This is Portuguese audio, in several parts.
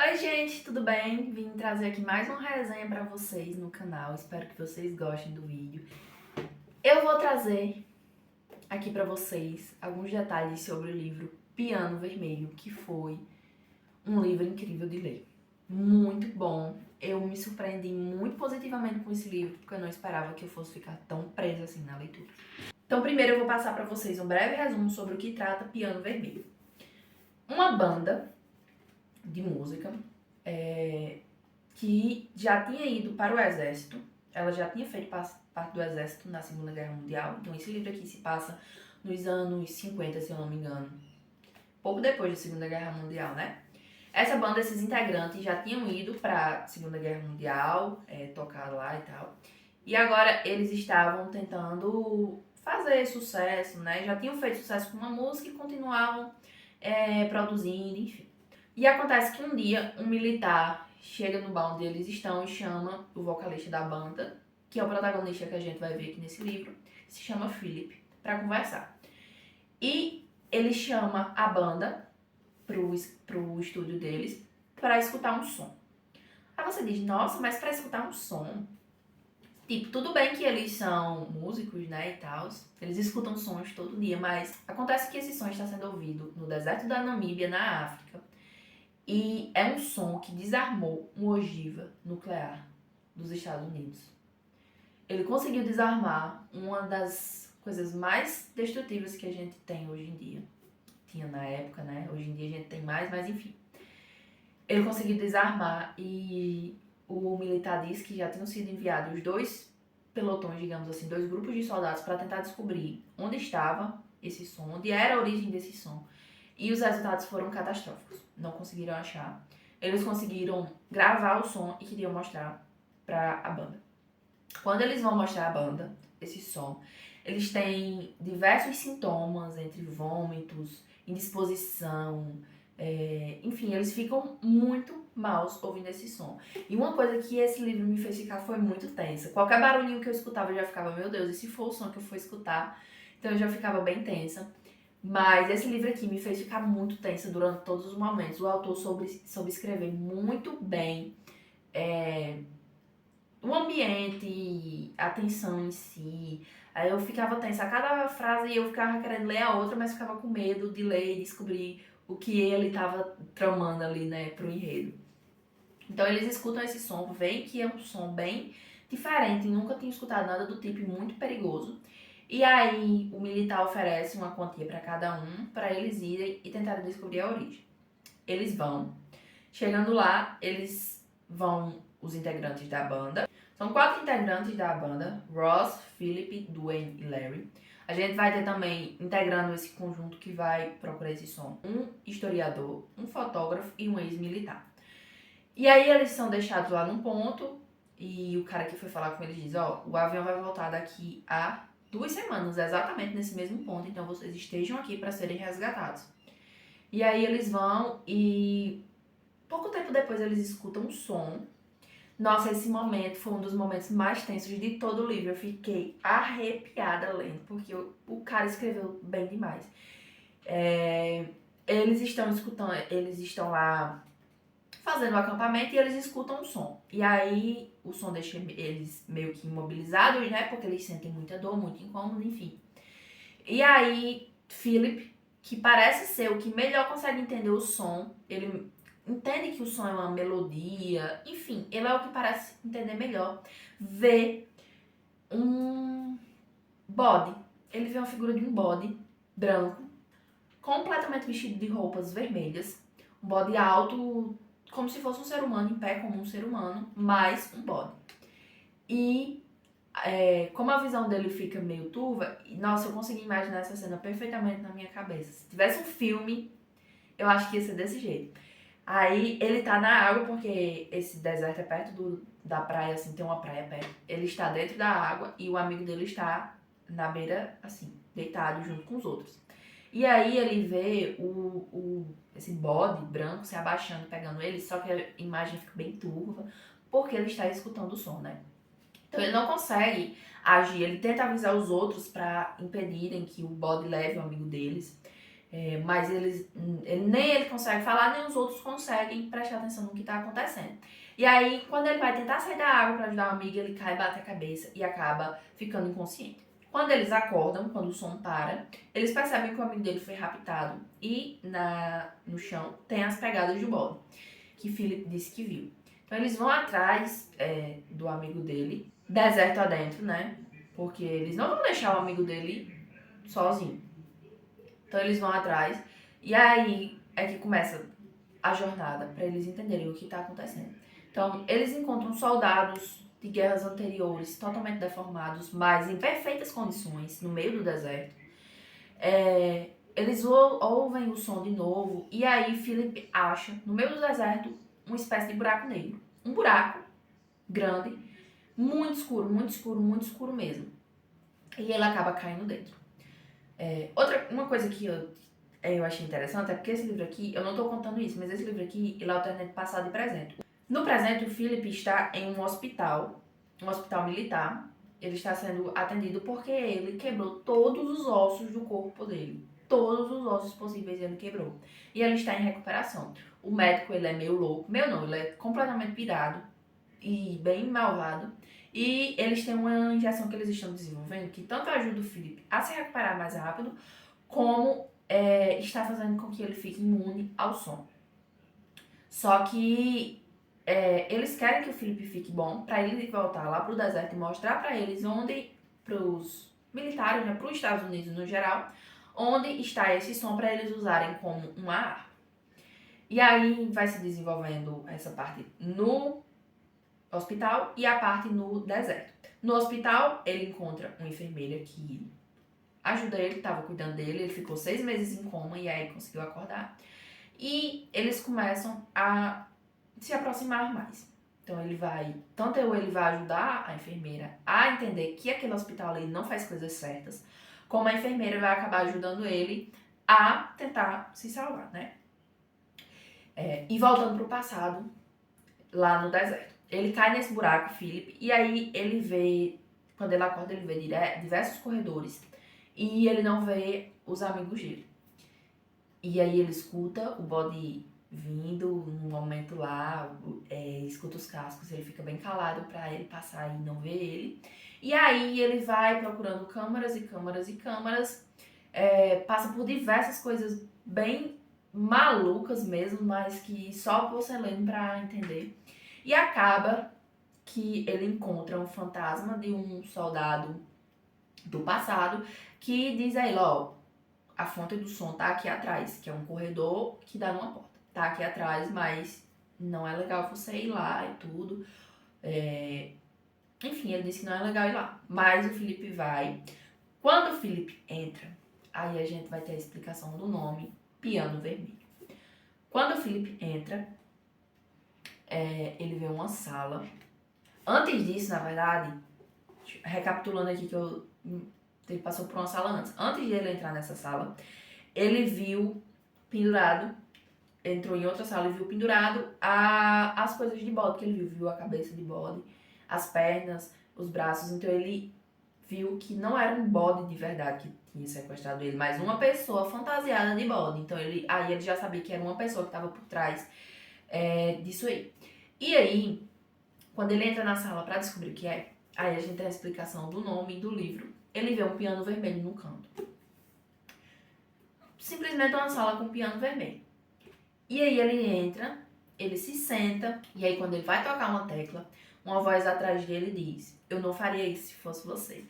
Oi gente, tudo bem? Vim trazer aqui mais uma resenha pra vocês no canal, espero que vocês gostem do vídeo. Eu vou trazer aqui pra vocês alguns detalhes sobre o livro Piano Vermelho, que foi um livro incrível de ler. Muito bom, eu me surpreendi muito positivamente com esse livro, porque eu não esperava que eu fosse ficar tão presa assim na leitura. Então primeiro eu vou passar pra vocês um breve resumo sobre o que trata Piano Vermelho. Uma banda de música que já tinha ido para o exército, ela já tinha feito parte do exército na Segunda Guerra Mundial, então esse livro aqui se passa nos anos 50, se eu não me engano, pouco depois da Segunda Guerra Mundial, né? Essa banda, esses integrantes já tinham ido para a Segunda Guerra Mundial, tocar lá e tal, e agora eles estavam tentando fazer sucesso, né? Já tinham feito sucesso com uma música e continuavam produzindo, enfim. E acontece que um dia um militar chega no bar onde eles estão e chama o vocalista da banda, que é o protagonista que a gente vai ver aqui nesse livro, se chama Philip, para conversar. E ele chama a banda pro estúdio deles para escutar um som. Aí você diz, nossa, mas para escutar um som? Tipo, tudo bem que eles são músicos, né, e tal, eles escutam sons todo dia, mas acontece que esse som está sendo ouvido no deserto da Namíbia, na África, e é um som que desarmou uma ogiva nuclear dos Estados Unidos. Ele conseguiu desarmar uma das coisas mais destrutivas que a gente tem hoje em dia. Tinha na época, né? Hoje em dia a gente tem mais, mas enfim. Ele conseguiu desarmar e o militar disse que já tinham sido enviados 2 pelotões, digamos assim, 2 grupos de soldados para tentar descobrir onde estava esse som, onde era a origem desse som. E os resultados foram catastróficos. Não conseguiram achar. Eles conseguiram gravar o som e queriam mostrar para a banda. Quando eles vão mostrar a banda, esse som, eles têm diversos sintomas, entre vômitos, indisposição, enfim, eles ficam muito maus ouvindo esse som. E uma coisa que esse livro me fez ficar foi muito tensa. Qualquer barulhinho que eu escutava eu já ficava, meu Deus, e se for o som que eu for escutar? Então eu já ficava bem tensa. Mas esse livro aqui me fez ficar muito tensa durante todos os momentos. O autor soube escrever muito bem o ambiente, a tensão em si. Aí eu ficava tensa a cada frase e eu ficava querendo ler a outra, mas ficava com medo de ler e descobrir o que ele estava tramando ali, né, pro enredo. Então eles escutam esse som, veem que é um som bem diferente, nunca tinham escutado nada do tipo, muito perigoso. E aí o militar oferece uma quantia para cada um, para eles irem e tentarem descobrir a origem. Eles vão. Chegando lá, os integrantes da banda. São 4 integrantes da banda, Ross, Philip, Dwayne e Larry. A gente vai ter também, integrando esse conjunto que vai procurar esse som, um historiador, um fotógrafo e um ex-militar. E aí eles são deixados lá num ponto e o cara que foi falar com eles diz, o avião vai voltar daqui a 2 semanas, exatamente nesse mesmo ponto, então vocês estejam aqui para serem resgatados. E aí eles vão e pouco tempo depois eles escutam um som. Nossa, esse momento foi um dos momentos mais tensos de todo o livro. Eu fiquei arrepiada lendo, porque o cara escreveu bem demais. Eles estão escutando, eles estão lá fazendo o acampamento e eles escutam um som. E aí o som deixa eles meio que imobilizados, né? Porque eles sentem muita dor, muito incômodo, enfim. E aí Philip, que parece ser o que melhor consegue entender o som, ele entende que o som é uma melodia, enfim, ele é o que parece entender melhor, vê um bode. Ele vê uma figura de um bode branco, completamente vestido de roupas vermelhas, um bode alto, como se fosse um ser humano, em pé como um ser humano, mas um bode. E como a visão dele fica meio turva, nossa, eu consegui imaginar essa cena perfeitamente na minha cabeça. Se tivesse um filme, eu acho que ia ser desse jeito. Aí ele tá na água, porque esse deserto é perto da praia, assim, tem uma praia perto. Ele está dentro da água e o amigo dele está na beira, assim, deitado junto com os outros. E aí ele vê esse bode branco se abaixando, pegando ele, só que a imagem fica bem turva, porque ele está escutando o som, né? Então ele não consegue agir, ele tenta avisar os outros para impedirem que o bode leve o amigo deles. Mas nem ele consegue falar, nem os outros conseguem prestar atenção no que está acontecendo. E aí, quando ele vai tentar sair da água para ajudar o amigo, ele cai, bate a cabeça e acaba ficando inconsciente. Quando eles acordam, quando o som para, eles percebem que o amigo dele foi raptado e no chão tem as pegadas do bode, que Philip disse que viu. Então eles vão atrás do amigo dele, deserto adentro, né? Porque eles não vão deixar o amigo dele sozinho. Então eles vão atrás e aí é que começa a jornada para eles entenderem o que está acontecendo. Então eles encontram soldados de guerras anteriores totalmente deformados, mas em perfeitas condições, no meio do deserto. Eles ouvem o som de novo e aí Philip acha, no meio do deserto, uma espécie de buraco negro. Um buraco grande, muito escuro, muito escuro, muito escuro mesmo. E ele acaba caindo dentro. Uma coisa que eu achei interessante é porque esse livro aqui, eu não tô contando isso, mas esse livro aqui, ele alterna de passado e presente. No presente, o Philip está em um hospital militar. Ele está sendo atendido porque ele quebrou todos os ossos do corpo dele. Todos os ossos possíveis ele quebrou. E ele está em recuperação. O médico, ele é meio louco. Meio não, ele é completamente pirado e bem malvado. E eles têm uma injeção que eles estão desenvolvendo que tanto ajuda o Philip a se recuperar mais rápido, como está fazendo com que ele fique imune ao som. Só que eles querem que o Philip fique bom para ele voltar lá pro deserto e mostrar para eles onde, pros militares, né, pros Estados Unidos no geral, onde está esse som para eles usarem como uma arma. E aí vai se desenvolvendo essa parte no hospital e a parte no deserto. No hospital, ele encontra uma enfermeira que ajuda ele, estava cuidando dele, ele ficou 6 meses em coma e aí conseguiu acordar. E eles começam a se aproximar mais. Então ele vai ajudar a enfermeira a entender que aquele hospital ali não faz coisas certas, como a enfermeira vai acabar ajudando ele a tentar se salvar, né? E voltando pro passado, lá no deserto. Ele cai nesse buraco, Philip, e aí ele vê, quando ele acorda, ele vê diversos corredores e ele não vê os amigos dele. E aí ele escuta o bode vindo num momento lá, escuta os cascos, ele fica bem calado pra ele passar e não ver ele. E aí ele vai procurando câmaras e câmaras e câmaras, passa por diversas coisas bem malucas mesmo, mas que só você lendo pra entender. E acaba que ele encontra um fantasma de um soldado do passado que diz a ele, ó, a fonte do som tá aqui atrás, que é um corredor que dá numa porta. Tá aqui atrás, mas não é legal você ir lá e tudo. Enfim, ele disse que não é legal ir lá. Mas o Felipe vai. Quando o Felipe entra, aí a gente vai ter a explicação do nome Piano Vermelho. Quando o Felipe entra, ele vê uma sala. Antes disso, na verdade, recapitulando aqui que ele passou por uma sala antes. Antes de ele entrar nessa sala, ele viu pendurado, entrou em outra sala e viu pendurado as coisas de bode que ele viu a cabeça de bode, as pernas, os braços. Então ele viu que não era um bode de verdade que tinha sequestrado ele, mas uma pessoa fantasiada de bode. Então aí ele já sabia que era uma pessoa que estava por trás disso aí. E aí, quando ele entra na sala para descobrir o que é, aí a gente tem a explicação do nome e do livro. Ele vê um piano vermelho no canto. Simplesmente uma sala com um piano vermelho. E aí ele entra, ele se senta, e aí quando ele vai tocar uma tecla, uma voz atrás dele diz: eu não faria isso se fosse você.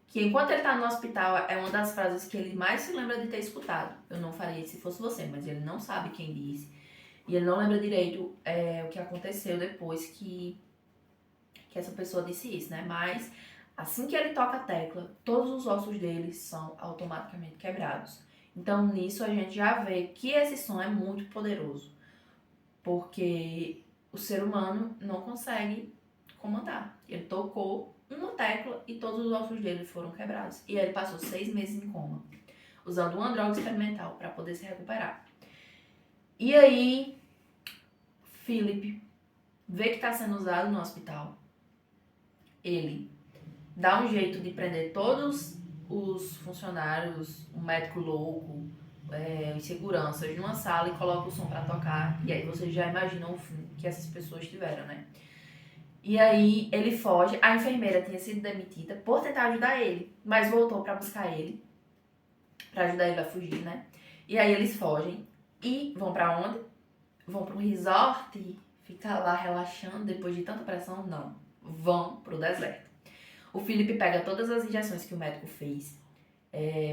Que enquanto ele tá no hospital, é uma das frases que ele mais se lembra de ter escutado. Eu não faria isso se fosse você, mas ele não sabe quem disse. E ele não lembra direito o que aconteceu depois que essa pessoa disse isso, né? Mas assim que ele toca a tecla, todos os ossos dele são automaticamente quebrados. Então nisso a gente já vê que esse som é muito poderoso, porque o ser humano não consegue comandar. Ele tocou uma tecla e todos os ossos dele foram quebrados. E ele passou 6 meses em coma, usando uma droga experimental para poder se recuperar. E aí, Philip vê que está sendo usado no hospital. Ele dá um jeito de prender todos os funcionários, um médico louco, os seguranças numa sala e coloca o som pra tocar. E aí você já imagina o fim que essas pessoas tiveram, né? E aí ele foge. A enfermeira tinha sido demitida por tentar ajudar ele, mas voltou pra buscar ele, pra ajudar ele a fugir, né? E aí eles fogem e vão pra onde? Vão pra um resort e ficar lá relaxando depois de tanta pressão? Não. Vão pro deserto. O Felipe pega todas as injeções que o médico fez,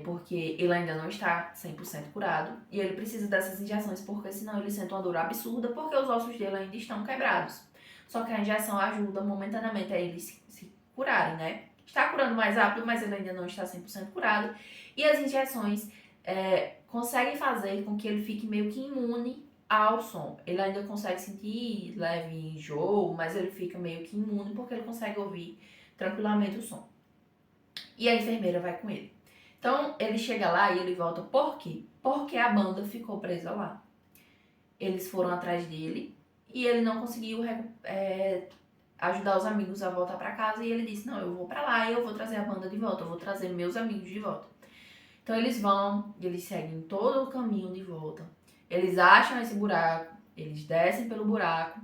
porque ele ainda não está 100% curado, e ele precisa dessas injeções porque senão ele sente uma dor absurda, porque os ossos dele ainda estão quebrados. Só que a injeção ajuda momentaneamente a eles se curarem, né? Está curando mais rápido, mas ele ainda não está 100% curado. E as injeções conseguem fazer com que ele fique meio que imune ao som. Ele ainda consegue sentir leve enjoo, mas ele fica meio que imune porque ele consegue ouvir tranquilamente o som. E a enfermeira vai com ele. Então ele chega lá e ele volta por quê? Porque a banda ficou presa lá. Eles foram atrás dele e ele não conseguiu ajudar os amigos a voltar para casa, e ele disse: não, eu vou para lá e eu vou trazer a banda de volta, eu vou trazer meus amigos de volta. Então eles vão, eles seguem todo o caminho de volta. Eles acham esse buraco, eles descem pelo buraco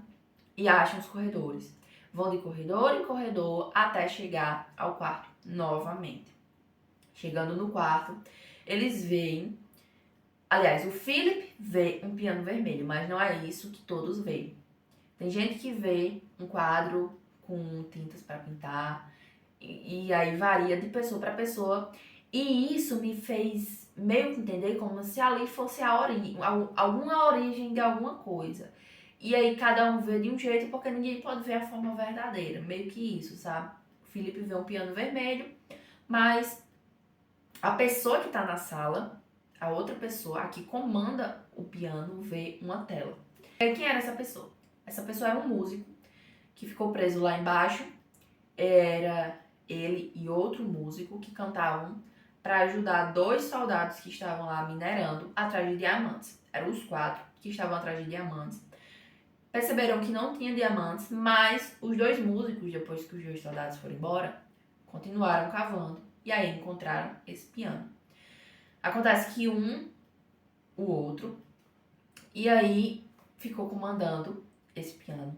e acham os corredores. Vão de corredor em corredor até chegar ao quarto novamente. Chegando no quarto, eles veem... Aliás, o Philip vê um piano vermelho, mas não é isso que todos veem. Tem gente que vê um quadro com tintas para pintar, e aí varia de pessoa para pessoa. E isso me fez meio que entender como se ali fosse alguma origem de alguma coisa. E aí cada um vê de um jeito, porque ninguém pode ver a forma verdadeira. Meio que isso, sabe? O Felipe vê um piano vermelho, mas a pessoa que tá na sala, a outra pessoa, a que comanda o piano, vê uma tela. E aí, quem era essa pessoa? Essa pessoa era um músico que ficou preso lá embaixo. Era ele e outro músico que cantavam para ajudar 2 soldados que estavam lá minerando atrás de diamantes. Eram os 4 que estavam atrás de diamantes. Perceberam que não tinha diamantes, mas os 2 músicos, depois que os 2 soldados foram embora, continuaram cavando e aí encontraram esse piano. Acontece que o outro, e aí ficou comandando esse piano.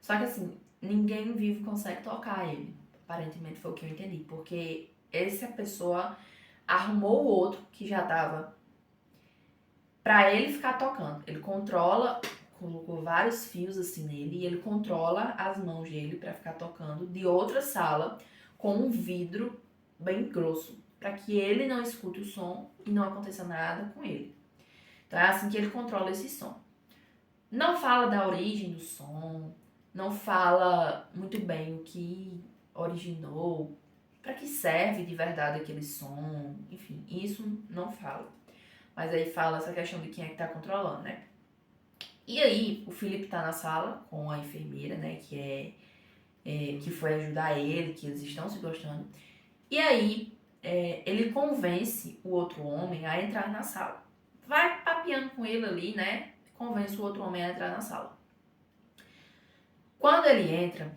Só que assim, ninguém vivo consegue tocar ele. Aparentemente foi o que eu entendi, porque essa pessoa arrumou o outro que já tava pra ele ficar tocando. Ele controla, colocou vários fios assim nele e ele controla as mãos dele pra ficar tocando de outra sala com um vidro bem grosso, pra que ele não escute o som e não aconteça nada com ele. Então é assim que ele controla esse som. Não fala da origem do som, não fala muito bem o que originou, para que serve de verdade aquele som, enfim, isso não fala. Mas aí fala essa questão de quem é que tá controlando, né? E aí, o Felipe tá na sala com a enfermeira, né, que foi ajudar ele, que eles estão se gostando. E aí, ele convence o outro homem a entrar na sala. Vai papeando com ele ali, né? Convence o outro homem a entrar na sala. Quando ele entra,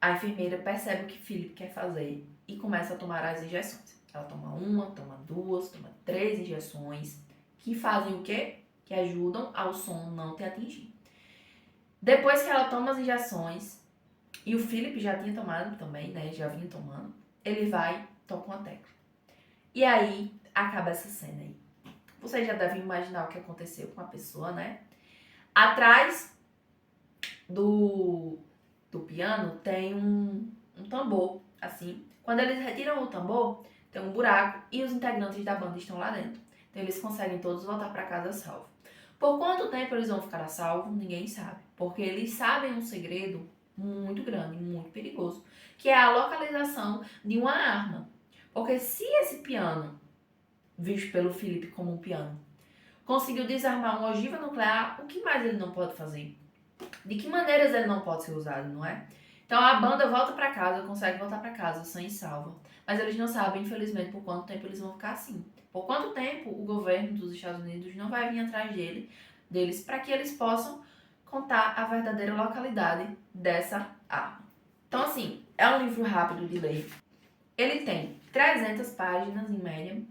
a enfermeira percebe o que Felipe quer fazer e começa a tomar as injeções. Ela toma 1, toma 2, toma 3 injeções, que fazem o quê? Que ajudam ao som não te atingir. Depois que ela toma as injeções, e o Felipe já tinha tomado também, né? Já vinha tomando, ele vai, toca uma tecla. E aí, acaba essa cena aí. Vocês já devem imaginar o que aconteceu com a pessoa, né? Atrás do piano tem um tambor, assim. Quando eles retiram o tambor, tem um buraco e os integrantes da banda estão lá dentro. Então eles conseguem todos voltar para casa salvo. Por quanto tempo eles vão ficar a salvo, ninguém sabe. Porque eles sabem um segredo muito grande, muito perigoso, que é a localização de uma arma. Porque se esse piano, visto pelo Felipe como um piano, conseguiu desarmar uma ogiva nuclear, o que mais ele não pode fazer? De que maneiras ele não pode ser usado, não é? Então a banda volta pra casa, consegue voltar pra casa sã e salva. Mas eles não sabem, infelizmente, por quanto tempo eles vão ficar assim. Por quanto tempo o governo dos Estados Unidos não vai vir atrás deles para que eles possam contar a verdadeira localidade dessa arma. Então, assim, é um livro rápido de ler. Ele tem 300 páginas em média,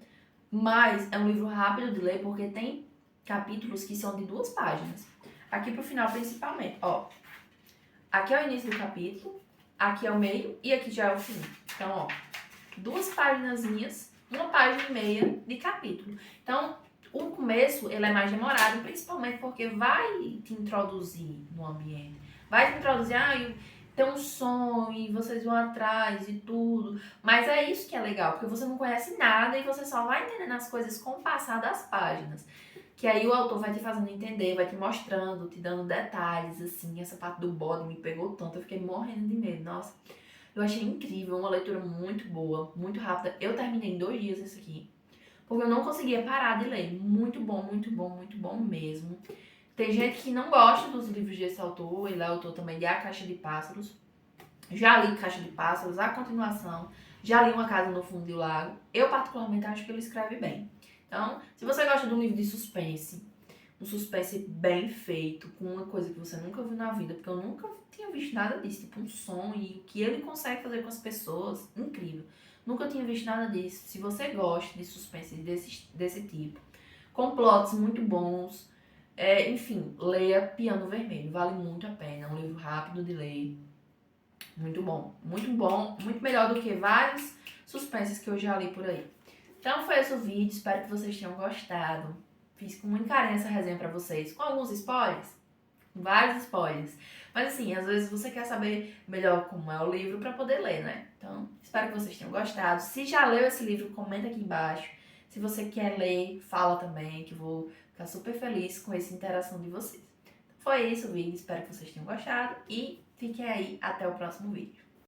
Mas é um livro rápido de ler porque tem capítulos que são de 2 páginas. Aqui pro final principalmente, ó. Aqui é o início do capítulo, aqui é o meio e aqui já é o fim. Então, ó, 2 paginazinhas, 1,5 página de capítulo. Então, o começo, ele é mais demorado, principalmente porque vai te introduzir no ambiente. Vai te introduzir, tem um som e vocês vão atrás e tudo. Mas é isso que é legal, porque você não conhece nada e você só vai entendendo as coisas com o passar das páginas. Que aí o autor vai te fazendo entender, vai te mostrando, te dando detalhes, assim. Essa parte do bode me pegou tanto, eu fiquei morrendo de medo. Nossa, eu achei incrível, uma leitura muito boa, muito rápida. Eu terminei em 2 dias esse aqui, porque eu não conseguia parar de ler. Muito bom, muito bom, muito bom mesmo. Tem gente que não gosta dos livros desse autor, ele é autor também de A Caixa de Pássaros. Já li Caixa de Pássaros, a continuação. Já li Uma Casa no Fundo do Lago. Eu particularmente acho que ele escreve bem. Então, se você gosta de um livro de suspense, um suspense bem feito, com uma coisa que você nunca viu na vida, porque eu nunca tinha visto nada disso, tipo um som e o que ele consegue fazer com as pessoas, incrível. Nunca tinha visto nada disso. Se você gosta de suspense desse tipo, com plots muito bons, enfim, leia Piano Vermelho, vale muito a pena, é um livro rápido de ler, muito bom, muito melhor do que vários suspenses que eu já li por aí. Então foi esse o vídeo, espero que vocês tenham gostado. Fiz com muito carinho essa resenha pra vocês, com alguns spoilers, vários spoilers. Mas assim, às vezes você quer saber melhor como é o livro pra poder ler, né? Então, espero que vocês tenham gostado. Se já leu esse livro, comenta aqui embaixo. Se você quer ler, fala também, que eu vou ficar super feliz com essa interação de vocês. Foi isso o vídeo, espero que vocês tenham gostado e fiquem aí até o próximo vídeo.